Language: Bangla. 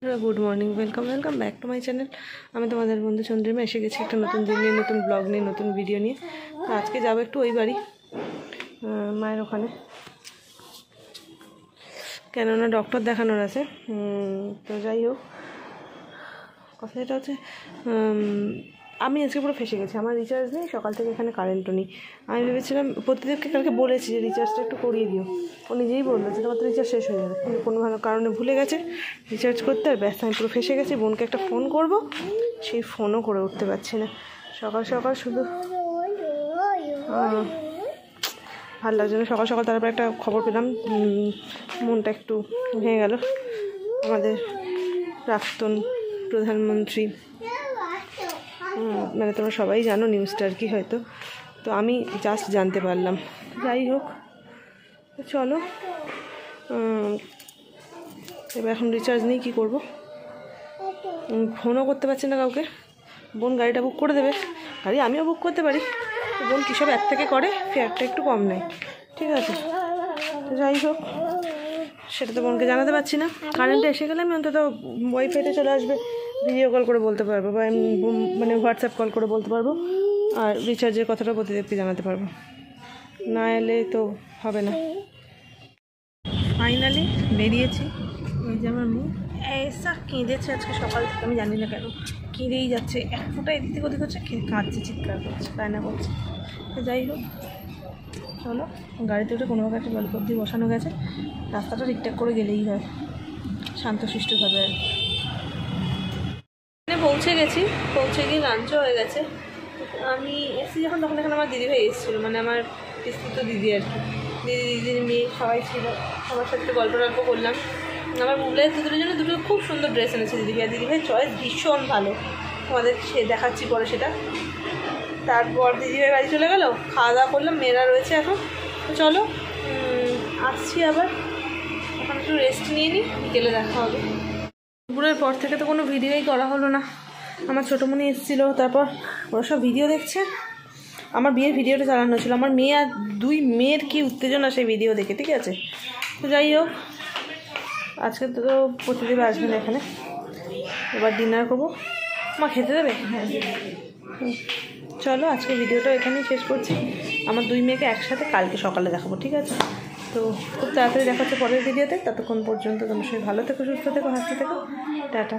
Good morning welcome welcome back to my channel. আমি তোমাদের বন্ধু চন্দ্রিমা এসে গেছি একটা নতুন দিন নিয়ে, নতুন ব্লগ নিয়ে, নতুন ভিডিও নিয়ে। তো আজকে যাবো একটু ওই বাড়ি মায়ের ওখানে, কেননা ডক্টর দেখানোর আছে। তো যাই হোক, কথা এটা হচ্ছে আমি আজকে পুরো ফেসে গেছি। আমার রিচার্জ নেই, সকাল থেকে এখানে কারেন্টও নেই। আমি ভেবেছিলাম প্রতিদেবকে কালকে বলেছি যে রিচার্জটা একটু করিয়ে দিও। ও নিজেই বললো যে তোমার তো রিচার্জ শেষ হয়ে যাবে, কিন্তু কোনো ভালো কারণে ভুলে গেছে রিচার্জ করতে। আর ব্যস্ত, আমি পুরো ফেসে গেছি। বোনকে একটা ফোন করব, সেই ফোনও করে উঠতে পারছি না। সকাল সকাল শুধু ভালো লাগছে না। সকাল সকাল তারপর একটা খবর পেলাম, মনটা একটু ভেঙে গেল। আমাদের প্রাক্তন প্রধানমন্ত্রী, মানে তোমরা সবাই জানো নিউজটা আর কি হয়তো, তো আমি জাস্ট জানতে পারলাম। যাই হোক, চলো এবার এখন রিচার্জ নেই, কী করবো? ফোনও করতে পারছি না কাউকে। বোন গাড়িটা বুক করে দেবে, গাড়ি আমিও বুক করতে পারি। বোন কী সব অ্যাপ থেকে করে, ফেয়ারটা একটু কম নেয়, ঠিক আছে। তো যাই হোক, সেটা তো বোনকে জানাতে পারছি না। কারেন্টে এসে গেলে আমি অন্তত ওয়াইফাইতে চলে আসবে, ভিডিও কল করে বলতে পারবো, বা মানে হোয়াটসঅ্যাপ কল করে বলতে পারবো, আর রিচার্জের কথাটা প্রতিদেবকে জানাতে পারবো। না এলে তো হবে না। ফাইনালি বেরিয়েছি। ওই যে আমার মুখ এসা কেঁদেছে আজকে সকাল থেকে, আমি জানি না কেন কেঁদেই যাচ্ছে। এক ফোঁটা এদিক থেকে ওদিক হচ্ছে, কাঁদছে, চিৎকার করছে, কান্না করছে। যাই হোক, চলো গাড়িতে উঠে কোনোভাবে একটা ললিপপ দিয়ে বসানো গেছে। রাস্তাটা ঠিকঠাক করে গেলেই হয়, শান্তশিষ্টভাবে। আর পৌঁছে গেছি, পৌঁছে গিয়ে লাঞ্চও হয়ে গেছে। আমি এসেছি যখন, তখন এখানে আমার দিদিভাই এসেছিলো, মানে আমার পিস্তুত দিদি আর কি। দিদির মেয়ে সবাই ছিল, সবার সাথে গল্প করলাম। আমার মোবাইলের দুটোর জন্য দুটো খুব সুন্দর ড্রেস এনেছে দিদিভাই। দিদিভাই চয়েস ভীষণ ভালো, তোমাদের সে দেখাচ্ছি পরে সেটা। তারপর দিদিভাই বাড়ি চলে গেল, খাওয়া দাওয়া করলাম, মেয়েরা রয়েছে এখন। তো চলো আসছি আবার, এখন একটু রেস্ট নিয়ে নিই, বিকেলে দেখা হবে। দুপুরের পর থেকে তো কোনো ভিডিওই করা হলো না। আমার ছোটোমণি এসেছিলো, তারপর ওরা সব ভিডিও দেখছে। আমার বিয়ের ভিডিওটা চালানো ছিল, আমার মেয়ে আর দুই মেয়ের কী উত্তেজনা সেই ভিডিও দেখে, ঠিক আছে। তো যাই হোক, আজকে তো প্রতিদিন আসবে না এখানে, এবার ডিনার করবো। মা খেতে দেবে? হ্যাঁ, চলো আজকে ভিডিওটা এখানেই শেষ করছি। আমার দুই মেয়েকে একসাথে কালকে সকালে দেখাবো, ঠিক আছে। তো খুব তাড়াতাড়ি দেখা হচ্ছে পরের ভিডিওতে। ততক্ষণ পর্যন্ত তোমার সবাই ভালো থেকো, সুস্থ থেকো, হাসতে থেকো, টাটা।